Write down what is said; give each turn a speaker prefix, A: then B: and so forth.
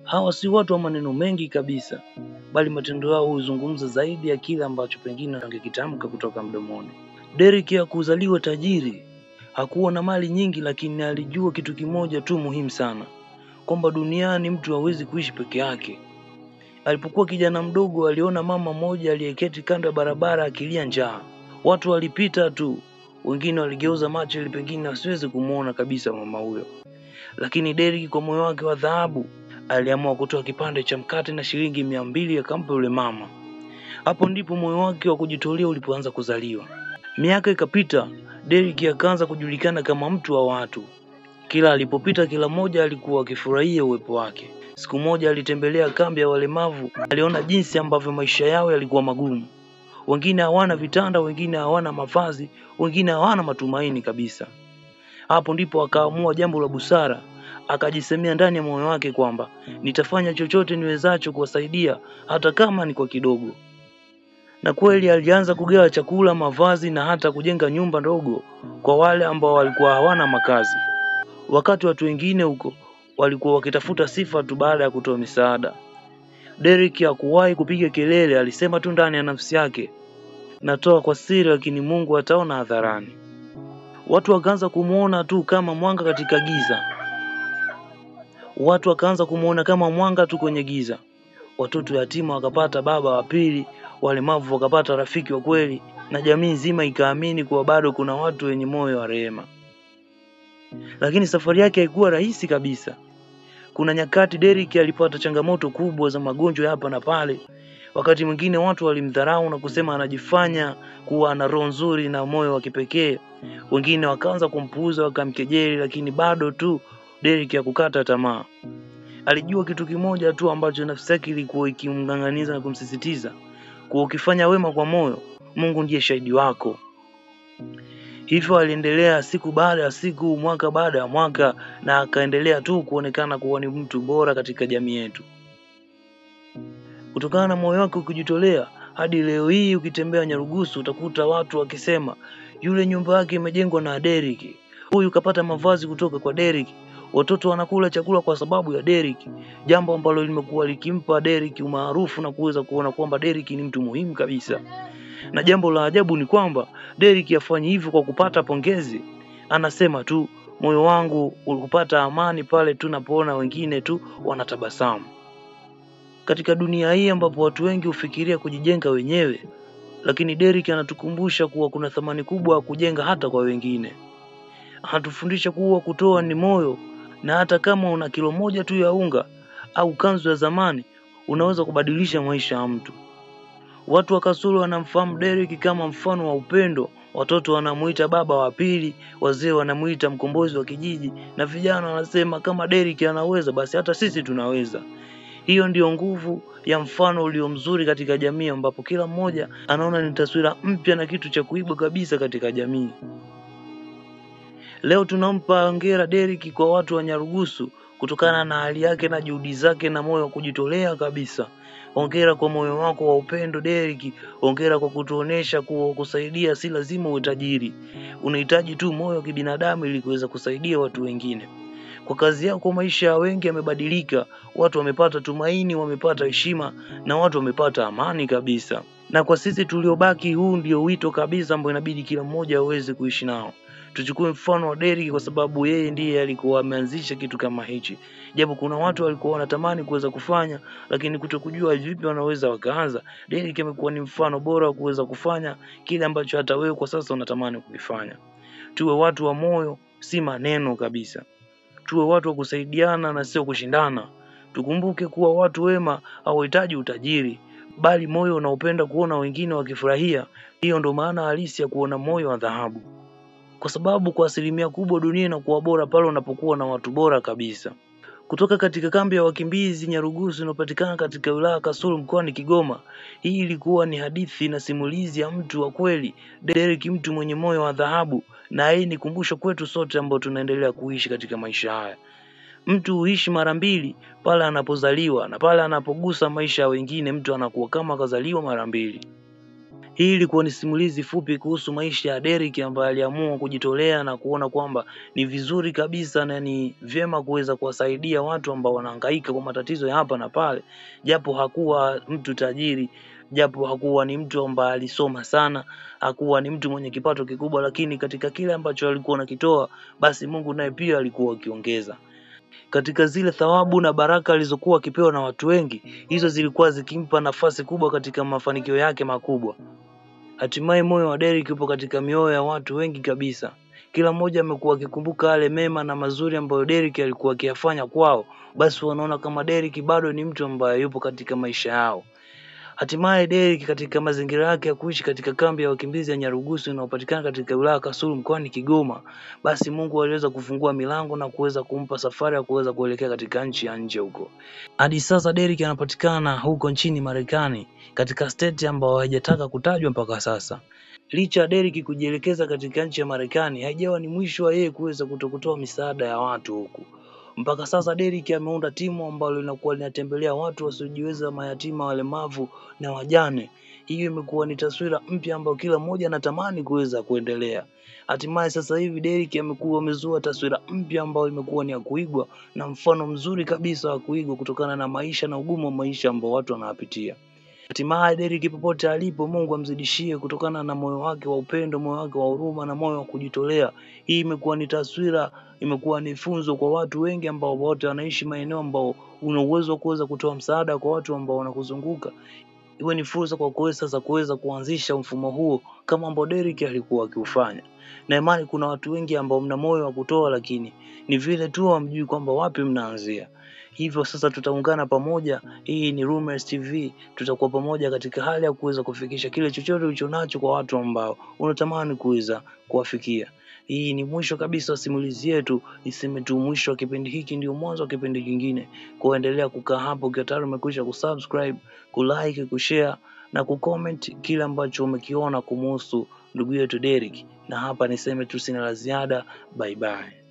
A: Hawa si watu wa maneno mengi kabisa, bali matendo yao huzungumza zaidi ya kile ambacho pengine angekitamka kutoka mdomoni. Derrick hakuzaliwa tajiri, hakuwa na mali nyingi, lakini alijua kitu kimoja tu muhimu sana, kwamba duniani mtu hawezi kuishi peke yake. Alipokuwa kijana mdogo aliona mama mmoja aliyeketi kando ya barabara akilia njaa. Watu walipita tu, wengine waligeuza macho ili pengine wasiweze kumuona kabisa mama huyo. Lakini Derrick kwa moyo wake wa dhahabu aliamua kutoa kipande cha mkate na shilingi 200 akampa yule mama. Hapo ndipo moyo wake wa kujitolea ulipoanza kuzaliwa. Miaka ikapita, Derrick akaanza kujulikana kama mtu wa watu. Kila alipopita kila mmoja alikuwa akifurahia uwepo wake. Siku moja alitembelea kambi ya walemavu, aliona jinsi ambavyo maisha yao yalikuwa magumu. Wengine hawana vitanda, wengine hawana mavazi, wengine hawana matumaini kabisa. Hapo ndipo akaamua jambo la busara, akajisemea ndani ya moyo wake kwamba nitafanya chochote niwezacho kuwasaidia hata kama ni kwa kidogo. Na kweli alianza kugawa chakula, mavazi na hata kujenga nyumba ndogo kwa wale ambao walikuwa hawana makazi. Wakati watu wengine huko walikuwa wakitafuta sifa tu baada ya kutoa misaada, Derrick hakuwahi kupiga kelele. Alisema tu ndani ya nafsi yake, natoa kwa siri, lakini Mungu ataona hadharani. Watu wakaanza kumuona tu kama mwanga katika giza. Watu wakaanza kumuona kama mwanga tu kwenye giza. Watoto yatima wakapata baba wa pili, walemavu wakapata rafiki wa kweli, na jamii nzima ikaamini kuwa bado kuna watu wenye moyo wa rehema. Lakini safari yake haikuwa rahisi kabisa. Kuna nyakati Derrick alipata changamoto kubwa za magonjwa hapa na pale. Wakati mwingine watu walimdharau na kusema anajifanya kuwa ana roho nzuri na moyo wa kipekee. Wengine wakaanza kumpuuza, wakamkejeli, lakini bado tu Derrick hakukata tamaa. Alijua kitu kimoja tu ambacho nafsi yake ilikuwa ikimng'ang'aniza na kumsisitiza, kwa ukifanya wema kwa moyo, Mungu ndiye shahidi wako. Hivyo aliendelea siku baada ya siku, mwaka baada ya mwaka, na akaendelea tu kuonekana kuwa ni mtu bora katika jamii yetu. Kutokana na moyo wake kujitolea, hadi leo hii ukitembea Nyarugusu utakuta watu wakisema yule nyumba yake imejengwa na Derrick, huyu kapata mavazi kutoka kwa Derrick, watoto wanakula chakula kwa sababu ya Derrick, jambo ambalo limekuwa likimpa Derrick umaarufu na kuweza kuona kwamba Derrick ni mtu muhimu kabisa. Na jambo la ajabu ni kwamba Derrick hafanyi hivyo kwa kupata pongezi. Anasema tu, moyo wangu ulipata amani pale tunapoona wengine tu wanatabasamu. Katika dunia hii ambapo watu wengi hufikiria kujijenga wenyewe, lakini Derrick anatukumbusha kuwa kuna thamani kubwa ya kujenga hata kwa wengine. Anatufundisha kuwa kutoa ni moyo, na hata kama una kilo moja tu ya unga au kanzu ya zamani, unaweza kubadilisha maisha ya mtu. Watu wa Kasulu wanamfahamu Derrick kama mfano wa upendo. Watoto wanamuita baba wa pili, wazee wanamuita mkombozi wa kijiji, na vijana wanasema kama Derrick anaweza basi hata sisi tunaweza. Hiyo ndio nguvu ya mfano ulio mzuri katika jamii, ambapo kila mmoja anaona ni taswira mpya na kitu cha kuiga kabisa katika jamii. Leo tunampa hongera Derrick kwa watu wa Nyarugusu kutokana na hali yake na juhudi zake na moyo wa kujitolea kabisa. Hongera kwa moyo wako wa upendo Derrick. Hongera kwa kutuonesha kuwa kusaidia si lazima uwe tajiri. Unahitaji tu moyo wa kibinadamu ili kuweza kusaidia watu wengine. Kwa kazi yako maisha ya wengi yamebadilika. Watu wamepata tumaini, wamepata heshima, na watu wamepata amani kabisa. Na kwa sisi tuliobaki, huu ndio wito kabisa ambao inabidi kila mmoja aweze kuishi nao. Tuchukue mfano wa Derrick kwa sababu yeye ndiye alikuwa ameanzisha kitu kama hichi. Japo kuna watu walikuwa wanatamani kuweza kufanya, lakini kutokujua vipi wanaweza wakaanza. Derrick amekuwa ni mfano bora wa kuweza kufanya kile ambacho hata wewe kwa sasa unatamani kukifanya. Tuwe watu wa moyo, si maneno kabisa. Tuwe watu wa kusaidiana na sio kushindana. Tukumbuke kuwa watu wema hawahitaji utajiri, bali moyo unaopenda kuona wengine wakifurahia. Hiyo ndo maana halisi ya kuona moyo wa dhahabu. Kwa sababu kwa asilimia kubwa dunia inakuwa bora pale unapokuwa na watu bora kabisa. Kutoka katika kambi ya wakimbizi Nyarugusu inayopatikana katika wilaya Kasulu mkoani Kigoma, hii ilikuwa ni hadithi na simulizi ya mtu wa kweli, Derrick, mtu mwenye moyo wa dhahabu, na hii ni kumbusho kwetu sote ambao tunaendelea kuishi katika maisha haya. Mtu huishi mara mbili, pale anapozaliwa na pale anapogusa maisha ya wengine, mtu anakuwa kama kazaliwa mara mbili. Hii ilikuwa ni simulizi fupi kuhusu maisha ya Derrick ambaye aliamua kujitolea na kuona kwamba ni vizuri kabisa na ni vyema kuweza kuwasaidia watu ambao wanahangaika kwa matatizo ya hapa na pale, japo hakuwa mtu tajiri, japo hakuwa ni mtu ambaye alisoma sana, hakuwa ni mtu mwenye kipato kikubwa, lakini katika kile ambacho alikuwa anakitoa, basi Mungu naye pia alikuwa akiongeza. Katika zile thawabu na baraka alizokuwa akipewa na watu wengi, hizo zilikuwa zikimpa nafasi kubwa katika mafanikio yake makubwa. Hatimaye moyo wa Derrick upo katika mioyo ya watu wengi kabisa. Kila mmoja amekuwa akikumbuka yale mema na mazuri ambayo Derrick alikuwa akiyafanya kwao, basi wanaona kama Derrick bado ni mtu ambaye yupo katika maisha yao. Hatimaye Derrick katika mazingira yake ya kuishi katika kambi ya wakimbizi ya Nyarugusu inayopatikana katika wilaya Kasulu mkoani Kigoma, basi Mungu aliweza kufungua milango na kuweza kumpa safari ya kuweza kuelekea katika nchi ya nje huko. Hadi sasa Derrick anapatikana huko nchini Marekani katika state ambayo haijataka kutajwa mpaka sasa. Licha ya Derrick kujielekeza katika nchi ya Marekani, haijawa ni mwisho wa yeye kuweza kutokutoa misaada ya watu huku. Mpaka sasa Derrick ameunda timu ambalo linakuwa linatembelea watu wasiojiweza, mayatima, walemavu na wajane. Hiyo imekuwa ni taswira mpya ambayo kila mmoja anatamani kuweza kuendelea. Hatimaye sasa hivi Derrick amekuwa amezua taswira mpya ambayo imekuwa ni ya kuigwa na mfano mzuri kabisa wa kuigwa kutokana na maisha na ugumu wa maisha ambao watu wanapitia. Hatimaye Derrick popote alipo, Mungu amzidishie kutokana na moyo wake wa upendo, moyo wake wa huruma na moyo wa kujitolea. Hii imekuwa ni taswira, imekuwa ni funzo kwa watu wengi ambao wote wanaishi maeneo ambao una uwezo wa kuweza kutoa msaada kwa watu ambao wanakuzunguka. Iwe ni fursa kwa kuweza sasa kuweza kuanzisha mfumo huo kama ambao Derrick alikuwa akiufanya. Na imani kuna watu wengi ambao mna moyo wa kutoa, lakini ni vile tu hamjui kwamba wapi mnaanzia. Hivyo sasa tutaungana pamoja. Hii ni Rumors TV, tutakuwa pamoja katika hali ya kuweza kufikisha kile chochote ulichonacho kwa watu ambao unatamani kuweza kuwafikia. Hii ni mwisho kabisa wa simulizi yetu, iseme tu mwisho wa kipindi hiki ndio mwanzo wa kipindi kingine. Kuendelea kukaa hapo ukiwa tayari umekwisha kusubscribe, kulike, kushare na kucomment kile ambacho umekiona kumuhusu ndugu yetu Derrick. Na hapa niseme tu sina la ziada. Bye bye.